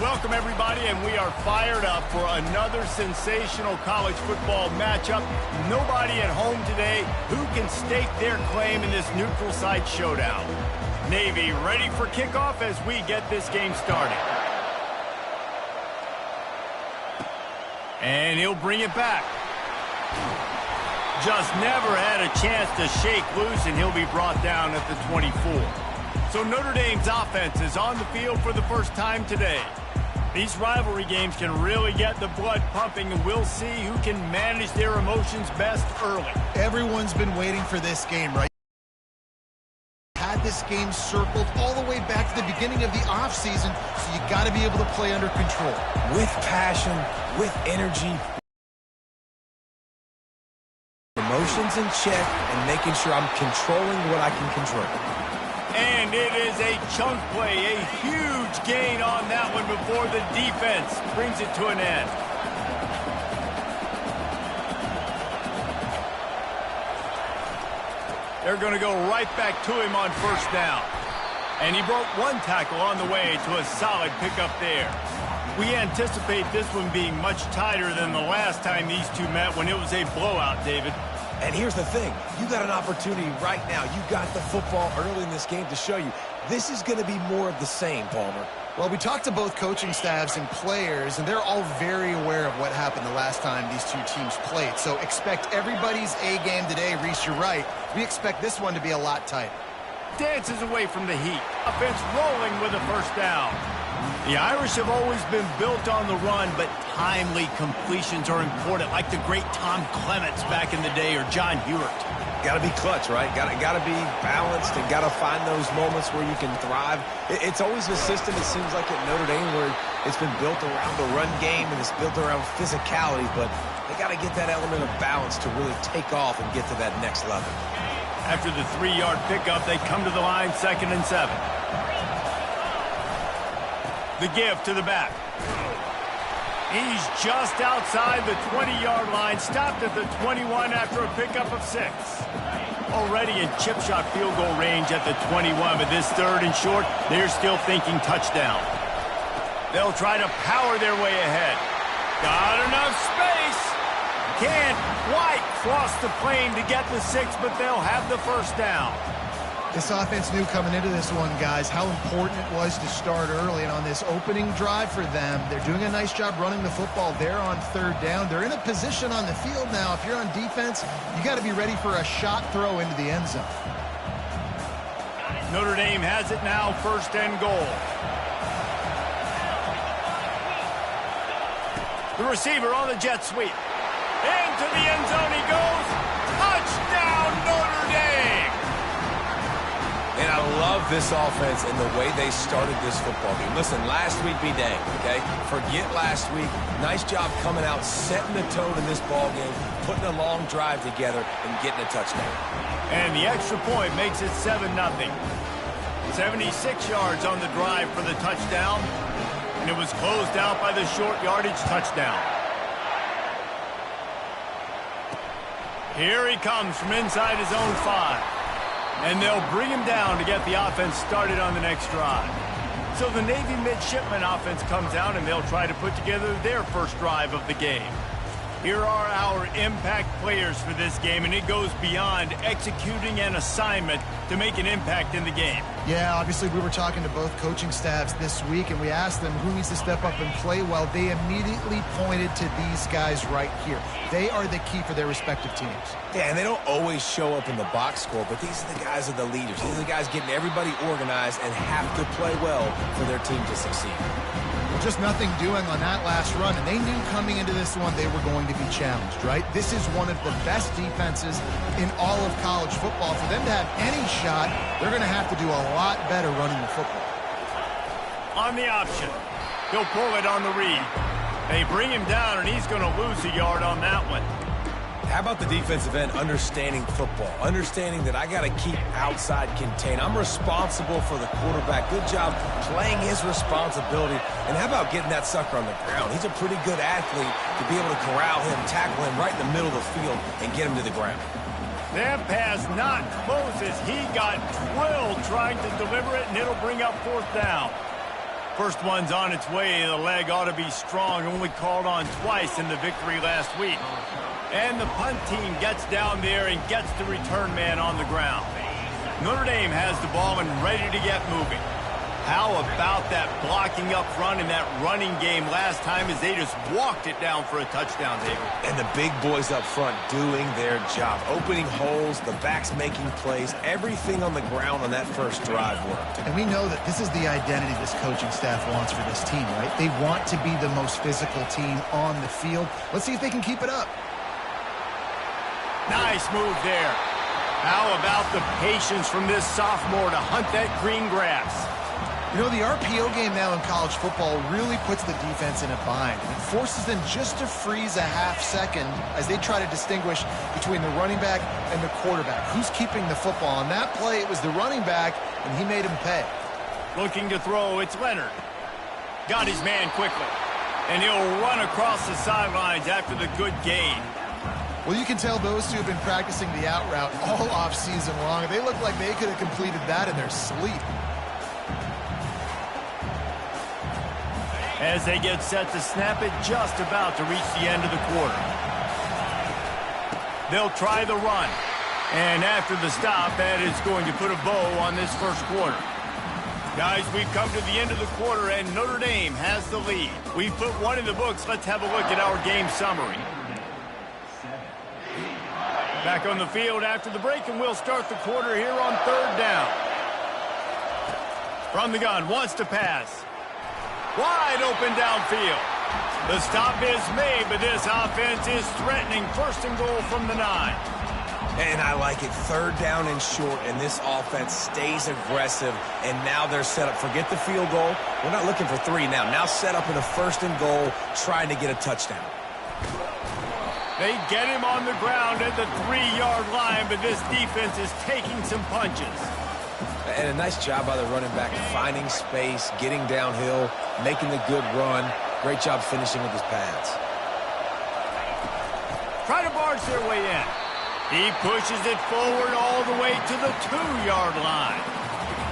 Welcome, everybody, and we are fired up for another sensational college football matchup. Nobody at home today who can stake their claim in this neutral site showdown. Navy ready for kickoff as we get this game started. And he'll bring it back. Just never had a chance to shake loose, and he'll be brought down at the 24. So Notre Dame's offense is on the field for the first time today. These rivalry games can really get the blood pumping, and we'll see who can manage their emotions best early. Everyone's been waiting for this game, right? Had this game circled all the way back to the beginning of the offseason, so you got to be able to play under control. With passion, with energy, emotions in check, and making sure I'm controlling what I can control. And it is a chunk play, a huge gain on that one before the defense brings it to an end. They're going to go right back to him on first down. And he broke one tackle on the way to a solid pickup there. We anticipate this one being much tighter than the last time these two met when it was a blowout, David. And here's the thing. You got an opportunity right now. You got the football early in this game to show you this is going to be more of the same, Palmer. Well, we talked to both coaching staffs and players, and they're all very aware of what happened the last time these two teams played. So expect everybody's A game today. Reese, you're right. We expect this one to be a lot tighter. Dances away from the heat. Offense rolling with a first down. The Irish have always been built on the run, but timely completions are important, like the great Tom Clements back in the day or John Hewart. Got to be clutch, right? Got to be balanced and got to find those moments where you can thrive. It's always a system, it seems like, at Notre Dame where it's been built around the run game and it's built around physicality, but they got to get that element of balance to really take off and get to that next level. After the 3-yard pickup, they come to the line, 2nd and 7. The give to the back. He's just outside the 20-yard line, stopped at the 21 after a pickup of 6. Already in chip shot field goal range at the 21, but this 3rd and short, they're still thinking touchdown. They'll try to power their way ahead. Got enough space. Can't quite cross the plane to get the 6, but they'll have the first down. This offense knew coming into this one, guys, how important it was to start early. And on this opening drive for them, they're doing a nice job running the football. They're on 3rd down. They're in a position on the field now. If you're on defense, you got to be ready for a shot throw into the end zone. Notre Dame has it now, 1st and goal. The receiver on the jet sweep. Into the end zone he goes. Touchdown, Notre Dame! And I love this offense and the way they started this football game. Listen, last week be dang, okay? Forget last week. Nice job coming out, setting the tone in this ball game, putting a long drive together, and getting a touchdown. And the extra point makes it 7-0. 76 yards on the drive for the touchdown, and it was closed out by the short yardage touchdown. Here he comes from inside his own 5. And they'll bring him down to get the offense started on the next drive. So the Navy midshipman offense comes out, and they'll try to put together their first drive of the game. Here are our impact players for this game, and it goes beyond executing an assignment to make an impact in the game. Yeah, obviously we were talking to both coaching staffs this week, and we asked them who needs to step up and play well. They immediately pointed to these guys right here. They are the key for their respective teams. Yeah, and they don't always show up in the box score, but these are the guys that are the leaders. These are the guys getting everybody organized and have to play well for their team to succeed. Just nothing doing on that last run, and they knew coming into this one they were going to be challenged, right? This is one of the best defenses in all of college football. For them to have any shot, they're going to have to do a lot better running the football. On the option, he'll pull it on the read. They bring him down, and he's going to lose a yard on that one. How about the defensive end understanding football, understanding that I got to keep outside contained. I'm responsible for the quarterback. Good job playing his responsibility. And how about getting that sucker on the ground? He's a pretty good athlete to be able to corral him, tackle him right in the middle of the field, and get him to the ground. That pass not close as he got drilled trying to deliver it, and it'll bring up 4th down. First one's on its way. The leg ought to be strong. Only called on twice in the victory last week. And the punt team gets down there and gets the return man on the ground. Notre Dame has the ball and ready to get moving. How about that blocking up front in that running game last time as they just walked it down for a touchdown, David? And the big boys up front doing their job. Opening holes, the backs making plays, everything on the ground on that first drive worked. And we know that this is the identity this coaching staff wants for this team, right? They want to be the most physical team on the field. Let's see if they can keep it up. Nice move there. How about the patience from this sophomore to hunt that green grass? You know, the RPO game now in college football really puts the defense in a bind. It forces them just to freeze a half second as they try to distinguish between the running back and the quarterback. Who's keeping the football? On that play, it was the running back, and he made him pay. Looking to throw, it's Leonard. Got his man quickly. And he'll run across the sidelines after the good gain. Well, you can tell those two have been practicing the out route all off-season long. They look like they could have completed that in their sleep. As they get set to snap it, just about to reach the end of the quarter. They'll try the run. And after the stop, that is going to put a bow on this first quarter. Guys, we've come to the end of the quarter, and Notre Dame has the lead. We put one in the books. Let's have a look at our game summary. Back on the field after the break, and we'll start the quarter here on third down. From the gun, wants to pass. Wide open downfield. The stop is made, but this offense is threatening. First and goal from the 9. And I like it. Third down and short, and this offense stays aggressive. And now they're set up. Forget the field goal. We're not looking for 3 now. Now set up in a first and goal, trying to get a touchdown. They get him on the ground at the 3-yard line, but this defense is taking some punches. And a nice job by the running back, finding space, getting downhill, making the good run. Great job finishing with his pads. Try to barge their way in. He pushes it forward all the way to the 2-yard line.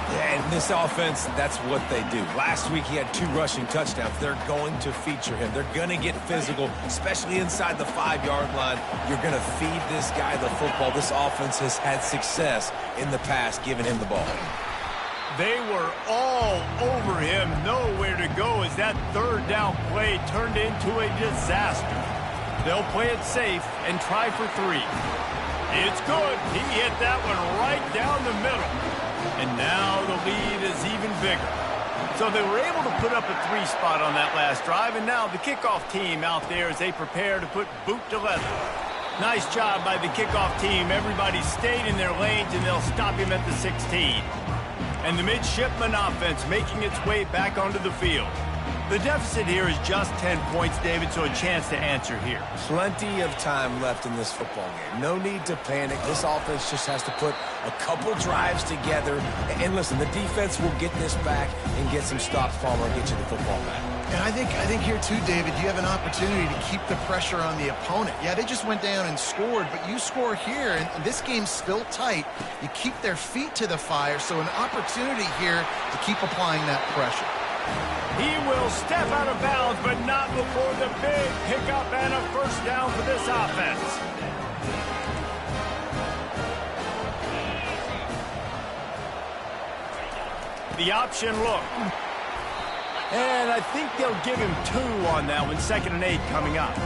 Yeah, and this offense, that's what they do. Last week he had 2 rushing touchdowns. They're going to feature him. They're going to get physical, especially inside the 5-yard line. You're going to feed this guy the football. This offense has had success in the past giving him the ball. They were all over him, nowhere to go as that third down play turned into a disaster. They'll play it safe and try for 3. It's good. He hit that one right down the middle. And now the lead is even bigger. So they were able to put up a 3 spot on that last drive, and now the kickoff team out there as they prepare to put boot to leather. Nice job by the kickoff team. Everybody stayed in their lanes, and they'll stop him at the 16. And the midshipman offense making its way back onto the field. The deficit here is just 10 points, David, so a chance to answer here. Plenty of time left in this football game. No need to panic. This offense just has to put a couple drives together. And listen, the defense will get this back and get some stops, Palmer, and get you the football back. And I think here too, David, you have an opportunity to keep the pressure on the opponent. Yeah, they just went down and scored, but you score here, and this game's still tight. You keep their feet to the fire, so an opportunity here to keep applying that pressure. He will step out of bounds, but not before the big pickup and a first down for this offense. The option look. And I think they'll give him 2 on that one. 2nd and 8 coming up.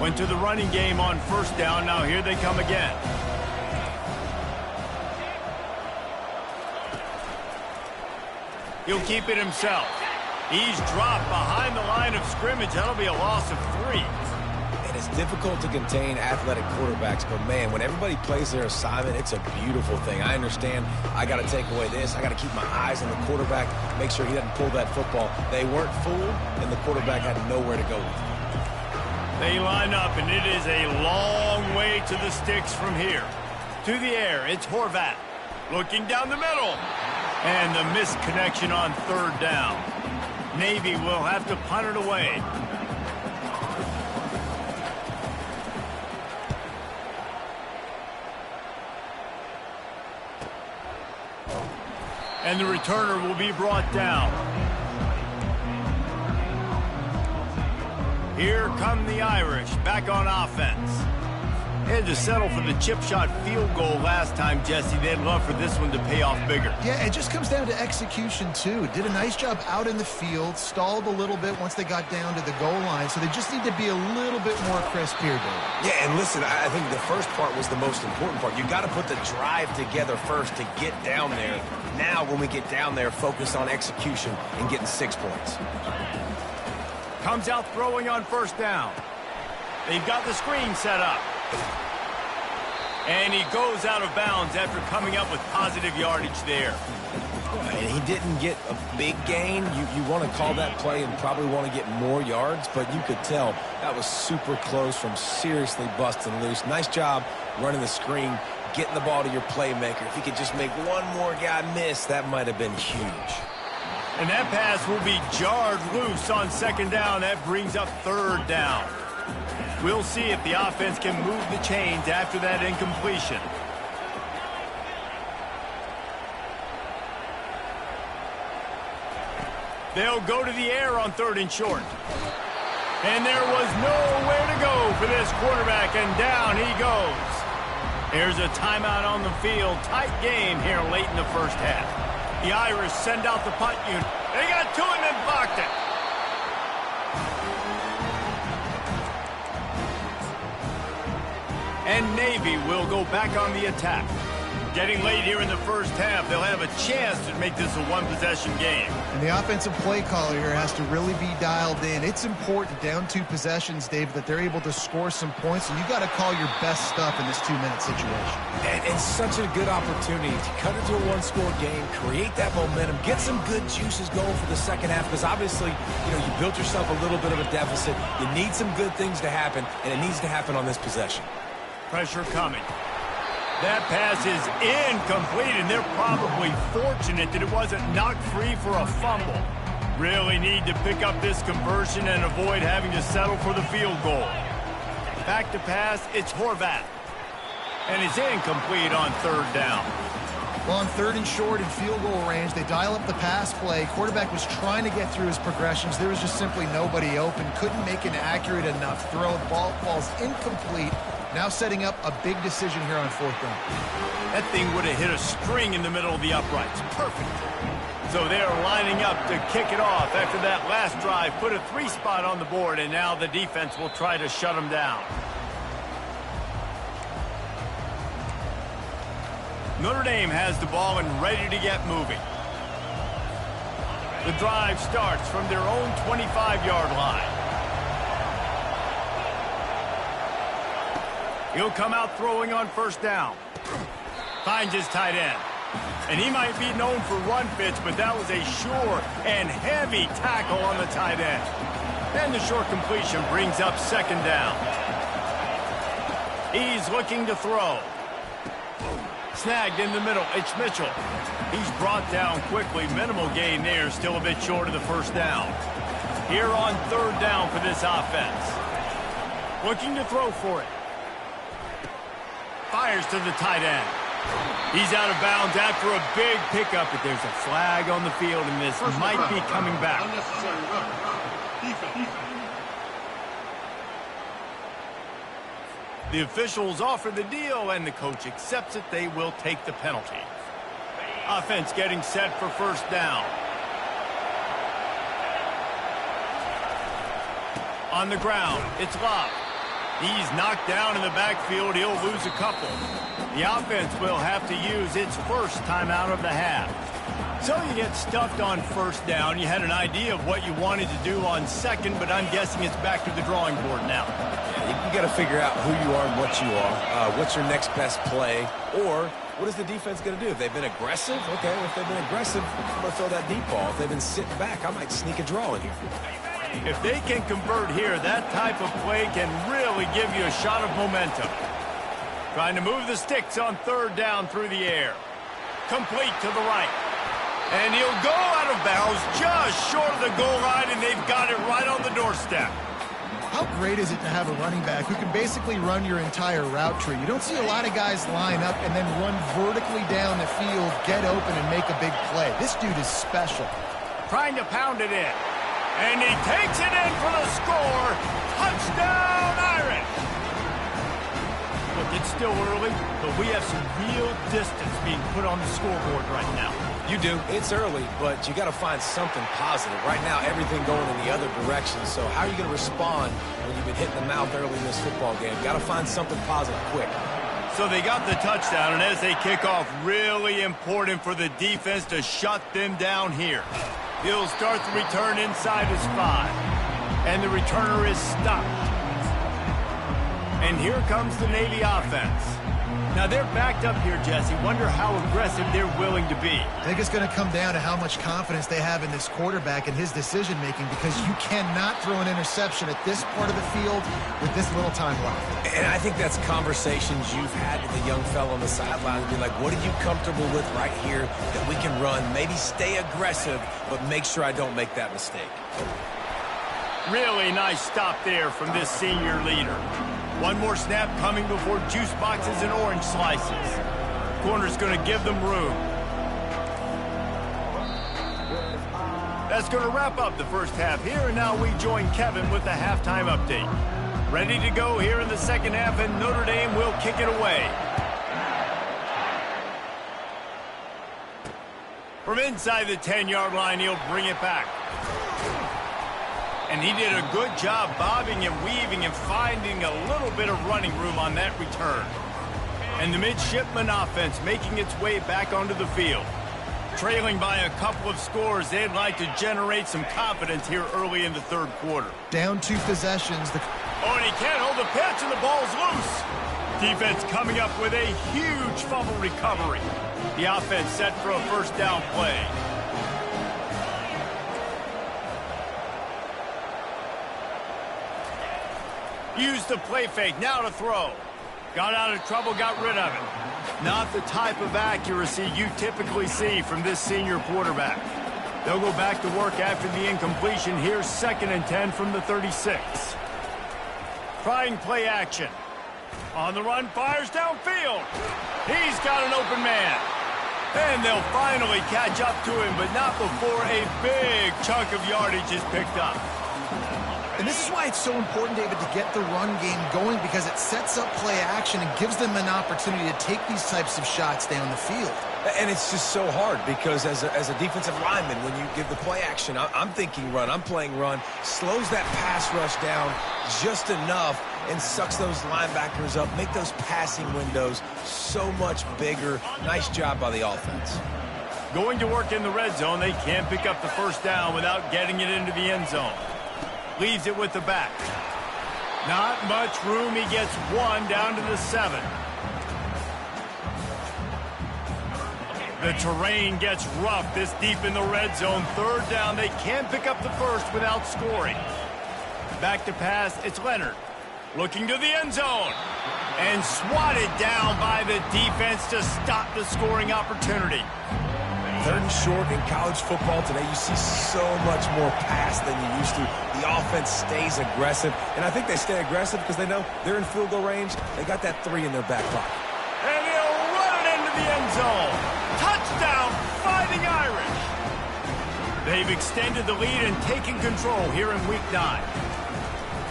Went to the running game on first down. Now here they come again. He'll keep it himself. He's dropped behind the line of scrimmage. That'll be a loss of 3. And it's difficult to contain athletic quarterbacks, but man, when everybody plays their assignment, it's a beautiful thing. I understand I got to take away this. I got to keep my eyes on the quarterback, make sure he doesn't pull that football. They weren't fooled, and the quarterback had nowhere to go with it. They line up, and it is a long way to the sticks from here. To the air, it's Horvat. Looking down the middle. And the missed connection on third down. Navy will have to punt it away. And the returner will be brought down. Here come the Irish back on offense. They had to settle for the chip shot field goal last time, Jesse. They'd love for this one to pay off bigger. Yeah, it just comes down to execution, too. Did a nice job out in the field, stalled a little bit once they got down to the goal line, so they just need to be a little bit more crisp here, Dave. Yeah, and listen, I think the first part was the most important part. You got to put the drive together first to get down there. Now, when we get down there, focus on execution and getting 6 points. Comes out throwing on first down. They've got the screen set up. And he goes out of bounds after coming up with positive yardage there. And he didn't get a big gain. You want to call that play and probably want to get more yards, but you could tell that was super close from seriously busting loose. Nice job running the screen, getting the ball to your playmaker. If he could just make one more guy miss, that might have been huge. And that pass will be jarred loose on second down. That brings up third down. We'll see if the offense can move the chains after that incompletion. They'll go to the air on third and short. And there was nowhere to go for this quarterback, and down he goes. There's a timeout on the field. Tight game here late in the first half. The Irish send out the punt unit. They got to him and blocked it. And Navy will go back on the attack. Getting late here in the first half, they'll have a chance to make this a one-possession game. And the offensive play caller here has to really be dialed in. It's important down 2 possessions, Dave, that they're able to score some points, and you got to call your best stuff in this 2-minute situation. And such a good opportunity to cut into a one-score game, create that momentum, get some good juices going for the second half, because obviously, you built yourself a little bit of a deficit. You need some good things to happen, and it needs to happen on this possession. Pressure coming. That pass is incomplete, and they're probably fortunate that it wasn't knocked free for a fumble. Really need to pick up this conversion and avoid having to settle for the field goal. Back to pass, it's Horvath. And it's incomplete on third down. Well, on third and short in field goal range, they dial up the pass play. Quarterback was trying to get through his progressions. There was just simply nobody open. Couldn't make an accurate enough throw. Ball's incomplete. Now setting up a big decision here on fourth down. That thing would have hit a string in the middle of the uprights. Perfect. So they're lining up to kick it off after that last drive. Put a 3 spot on the board, and now the defense will try to shut them down. Notre Dame has the ball and ready to get moving. The drive starts from their own 25-yard line. He'll come out throwing on first down. Finds his tight end. And he might be known for run fits, but that was a sure and heavy tackle on the tight end. And the short completion brings up second down. He's looking to throw. Snagged in the middle. It's Mitchell. He's brought down quickly. Minimal gain there. Still a bit short of the first down. Here on third down for this offense. Looking to throw for it. Fires to the tight end. He's out of bounds after a big pickup, but there's a flag on the field, and this might be coming back. The officials offer the deal, and the coach accepts it. They will take the penalty. Offense getting set for first down. On the ground, it's Love. He's knocked down in the backfield. He'll lose a couple. The offense will have to use its first timeout of the half. So you get stuffed on first down. You had an idea of what you wanted to do on second, but I'm guessing it's back to the drawing board now. Yeah, you got to figure out who you are and what you are. What's your next best play? Or what is the defense going to do? If they've been aggressive, okay, well, if they've been aggressive, I'm going to throw that deep ball. If they've been sitting back, I might sneak a draw in here. If they can convert here, that type of play can really give you a shot of momentum. Trying to move the sticks on third down through the air. Complete to the right. And he'll go out of bounds just short of the goal line, and they've got it right on the doorstep. How great is it to have a running back who can basically run your entire route tree? You don't see a lot of guys line up and then run vertically down the field, get open, and make a big play. This dude is special. Trying to pound it in. And he takes it in for the score. Touchdown, Irish! Look, it's still early, but we have some real distance being put on the scoreboard right now. You do. It's early, but you got to find something positive. Right now, everything going in the other direction. So how are you going to respond when you've been hitting the mouth early in this football game? Got to find something positive quick. So they got the touchdown, and as they kick off, really important for the defense to shut them down here. He'll start the return inside his 5. And the returner is stopped. And here comes the Navy offense. Now they're backed up here, Jesse. Wonder how aggressive they're willing to be. I think it's going to come down to how much confidence they have in this quarterback and his decision-making, because you cannot throw an interception at this part of the field with this little time left. And I think that's conversations you've had with a young fellow on the sideline. Be like, what are you comfortable with right here that we can run? Maybe stay aggressive, but make sure I don't make that mistake. Really nice stop there from this senior leader. One more snap coming before juice boxes and orange slices. Corner's going to give them room. That's going to wrap up the first half here, and now we join Kevin with the halftime update. Ready to go here in the second half, and Notre Dame will kick it away. From inside the 10-yard line, he'll bring it back. And he did a good job bobbing and weaving and finding a little bit of running room on that return. And the midshipman offense making its way back onto the field. Trailing by a couple of scores, they'd like to generate some confidence here early in the third quarter. Down 2 possessions. Oh, and he can't hold the pitch, and the ball's loose. Defense coming up with a huge fumble recovery. The offense set for a first down play. Used the play fake, now to throw. Got out of trouble, got rid of it. Not the type of accuracy you typically see from this senior quarterback. They'll go back to work after the incompletion. Here's 2nd and 10 from the 36. Trying play action. On the run, fires downfield. He's got an open man. And they'll finally catch up to him, but not before a big chunk of yardage is picked up. And this is why it's so important, David, to get the run game going, because it sets up play action and gives them an opportunity to take these types of shots down the field. And it's just so hard because as a defensive lineman, when you give the play action, I'm thinking run, I'm playing run, slows that pass rush down just enough and sucks those linebackers up, make those passing windows so much bigger. Nice job by the offense. Going to work in the red zone, they can't pick up the first down without getting it into the end zone. Leaves it with the back. Not much room. He gets 1 down to the 7. The terrain gets rough this deep in the red zone. 3rd down. They can't pick up the first without scoring. Back to pass. It's Leonard. Looking to the end zone. And swatted down by the defense to stop the scoring opportunity. 3rd and short in college football today. You see so much more pass than you used to. The offense stays aggressive, and I think they stay aggressive because they know they're in field goal range. They got that 3 in their back pocket. And he'll run it into the end zone. Touchdown, Fighting Irish. They've extended the lead and taken control here in Week 9.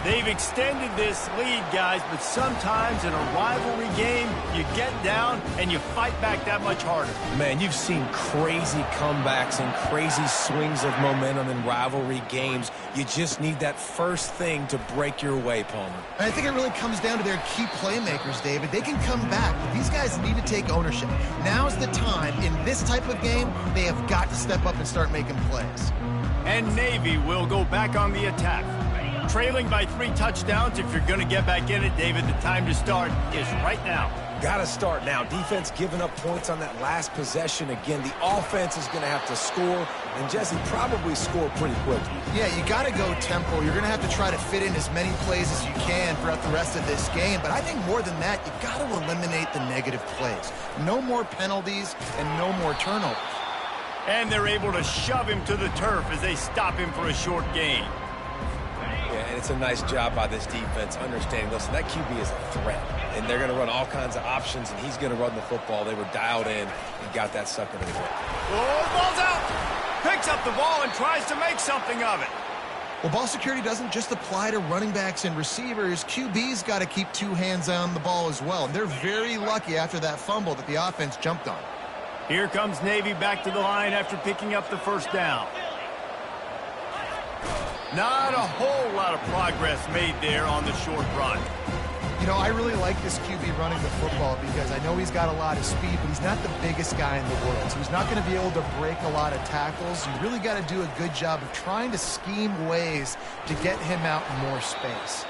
They've extended this lead, guys, but sometimes in a rivalry game, you get down and you fight back that much harder. Man, you've seen crazy comebacks and crazy swings of momentum in rivalry games. You just need that first thing to break your way, Palmer. And I think it really comes down to their key playmakers, David. They can come back, but these guys need to take ownership. Now's the time. In this type of game, they have got to step up and start making plays. And Navy will go back on the attack. Trailing by 3 touchdowns. If you're going to get back in it, David, the time to start is right now. Got to start now. Defense giving up points on that last possession. Again, the offense is going to have to score, and Jesse probably score pretty quickly. Yeah, you got to go tempo. You're going to have to try to fit in as many plays as you can throughout the rest of this game. But I think more than that, you got to eliminate the negative plays. No more penalties and no more turnovers. And they're able to shove him to the turf as they stop him for a short gain. Yeah, and it's a nice job by this defense understanding, listen, that QB is a threat, and they're going to run all kinds of options, and he's going to run the football. They were dialed in and got that sucker to the ground. Oh, the ball's out. Picks up the ball and tries to make something of it. Well, ball security doesn't just apply to running backs and receivers. QB's got to keep two hands on the ball as well. And they're very lucky after that fumble that the offense jumped on. Here comes Navy back to the line after picking up the first down. Not a whole lot of progress made there on the short run. You know, I really like this QB running the football because I know he's got a lot of speed, but he's not the biggest guy in the world. So he's not going to be able to break a lot of tackles. You really got to do a good job of trying to scheme ways to get him out in more space.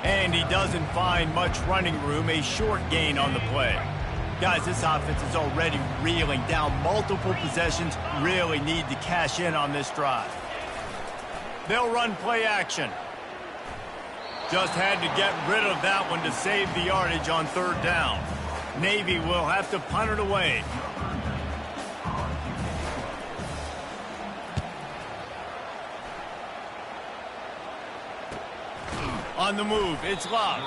And he doesn't find much running room, a short gain on the play. Guys, this offense is already reeling down multiple possessions, really need to cash in on this drive. They'll run play action. Just had to get rid of that one to save the yardage on third down. Navy will have to punt it away. On the move, it's Love.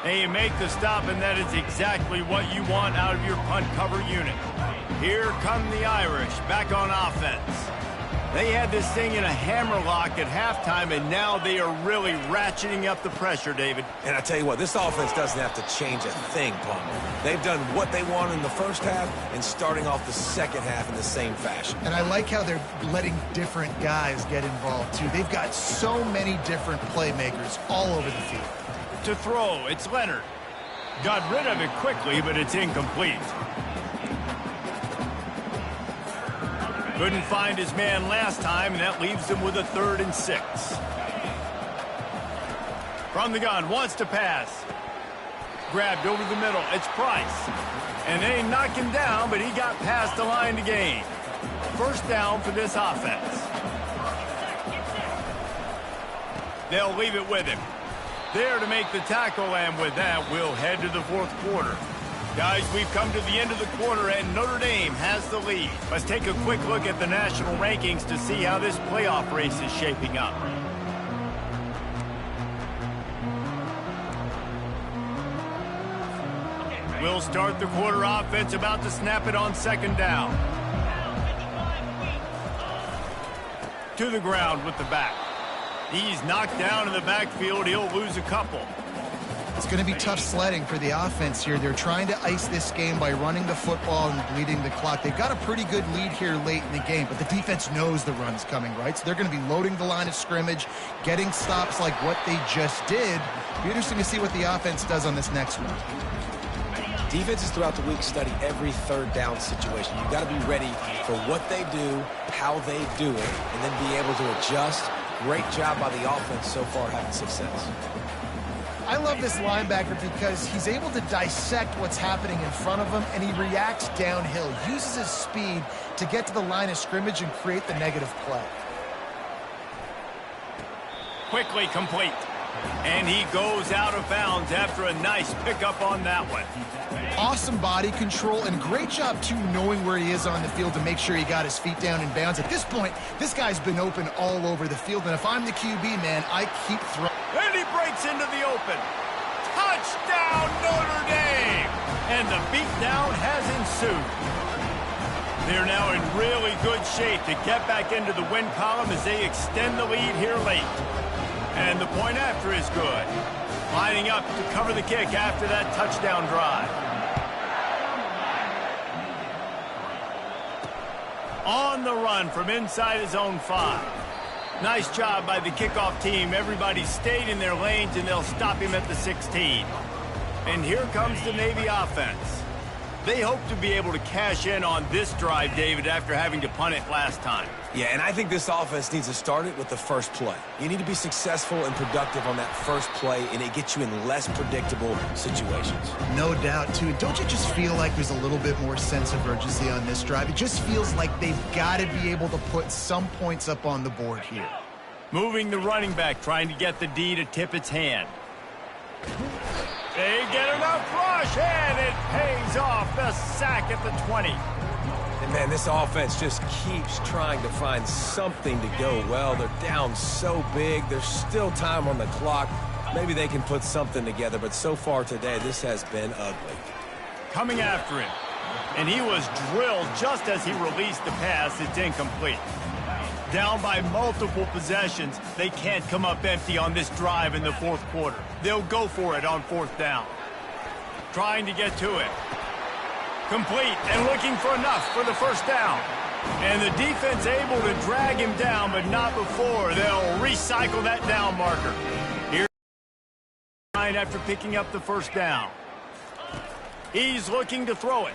And you make the stop, and that is exactly what you want out of your punt cover unit. Here come the Irish, back on offense. They had this thing in a hammerlock at halftime, and now they are really ratcheting up the pressure, David. And I tell you what, this offense doesn't have to change a thing, Palmer. They've done what they wanted in the first half and starting off the second half in the same fashion. And I like how they're letting different guys get involved, too. They've got so many different playmakers all over the field. To throw, it's Leonard. Got rid of it quickly, but it's incomplete. Couldn't find his man last time, and that leaves him with a 3rd and 6. From the gun, wants to pass. Grabbed over the middle, it's Price. And they knock him down, but he got past the line to gain. First down for this offense. They'll leave it with him. There to make the tackle, and with that, we'll head to the fourth quarter. Guys, we've come to the end of the quarter, and Notre Dame has the lead. Let's take a quick look at the national rankings to see how this playoff race is shaping up. We'll start the quarter offense, about to snap it on second down. To the ground with the back. He's knocked down in the backfield. He'll lose a couple. It's going to be tough sledding for the offense here. They're trying to ice this game by running the football and bleeding the clock. They've got a pretty good lead here late in the game, but the defense knows the run's coming, right? So they're going to be loading the line of scrimmage, getting stops like what they just did. It'll be interesting to see what the offense does on this next one. Defenses throughout the week study every third down situation. You've got to be ready for what they do, how they do it, and then be able to adjust. Great job by the offense so far having success. I love this linebacker because he's able to dissect what's happening in front of him, and he reacts downhill, uses his speed to get to the line of scrimmage and create the negative play. Quickly complete. And he goes out of bounds after a nice pickup on that one. Awesome body control and great job, too, knowing where he is on the field to make sure he got his feet down in bounds. At this point, this guy's been open all over the field, and if I'm the QB, man, I keep throwing. And he breaks into the open. Touchdown, Notre Dame! And the beatdown has ensued. They're now in really good shape to get back into the win column as they extend the lead here late. And the point after is good. Lining up to cover the kick after that touchdown drive. On the run from inside his own 5. Nice job by the kickoff team. Everybody stayed in their lanes, and they'll stop him at the 16. And here comes the Navy offense. They hope to be able to cash in on this drive, David, after having to punt it last time. Yeah, and I think this offense needs to start it with the first play. You need to be successful and productive on that first play, and it gets you in less predictable situations. No doubt, too. Don't you just feel like there's a little bit more sense of urgency on this drive? It just feels like they've got to be able to put some points up on the board here. Moving the running back, trying to get the D to tip its hand. They get enough rush, and it pays off. The sack at the 20. And Man, this offense just keeps trying to find something to go well. They're down so big. There's still time on the clock. Maybe they can put something together, but so far today, this has been ugly. Coming after him, and he was drilled just as he released the pass. It's incomplete. Down by multiple possessions, they can't come up empty on this drive in the fourth quarter. They'll go for it on fourth down. Trying to get to it. Complete and looking for enough for the first down. And the defense able to drag him down, but not before. They'll recycle that down marker. Here's after picking up the first down. He's looking to throw it.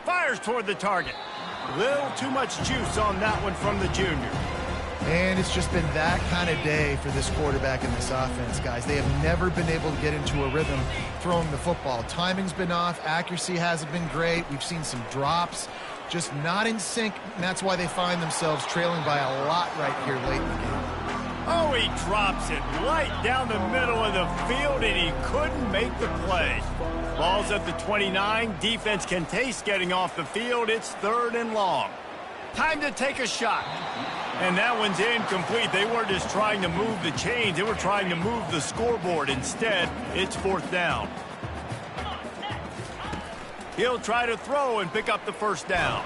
Fires toward the target. Little too much juice on that one from the junior. And it's just been that kind of day for this quarterback in this offense, guys. They have never been able to get into a rhythm throwing the football. Timing's been off. Accuracy hasn't been great. We've seen some drops. Just not in sync, and that's why they find themselves trailing by a lot right here late in the game. Oh, he drops it right down the middle of the field, and he couldn't make the play. Ball's at the 29. Defense can taste getting off the field. It's 3rd and long. Time to take a shot. And that one's incomplete. They weren't just trying to move the chains. They were trying to move the scoreboard. Instead, it's 4th down. He'll try to throw and pick up the first down.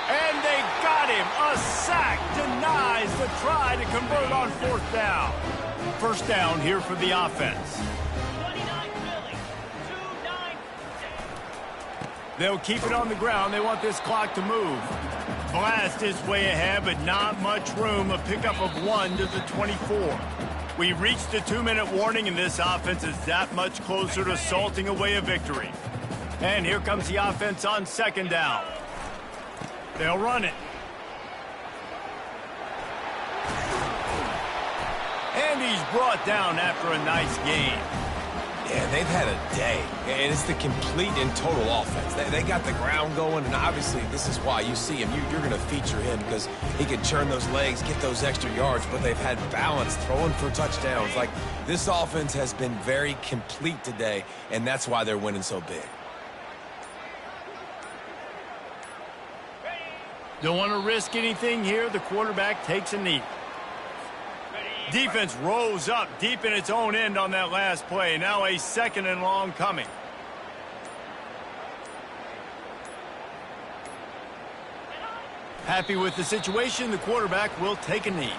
And they got him. A sack denies the try to convert on 4th down. First down here for the offense. They'll keep it on the ground. They want this clock to move. Blast is way ahead, but not much room. A pickup of 1 to the 24. We reached the 2-minute warning, and this offense is that much closer to salting away a victory. And here comes the offense on 2nd down. They'll run it. And he's brought down after a nice game. Yeah, they've had a day, and it's the complete and total offense. They got the ground going, and obviously this is why you see him. You're going to feature him because he can churn those legs, get those extra yards, but they've had balance, throwing for touchdowns. Like, this offense has been very complete today, and that's why they're winning so big. Don't want to risk anything here. The quarterback takes a knee. Defense rose up deep in its own end on that last play. Now a 2nd and long coming. Happy with the situation, the quarterback will take a knee.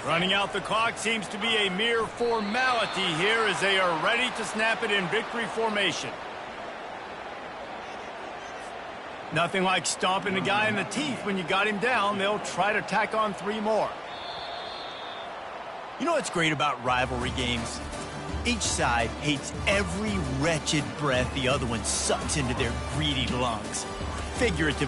Running out the clock seems to be a mere formality here as they are ready to snap it in victory formation. Nothing like stomping a guy in the teeth when you got him down. They'll try to tack on 3 more. You know what's great about rivalry games? Each side hates every wretched breath the other one sucks into their greedy lungs. Figuratively.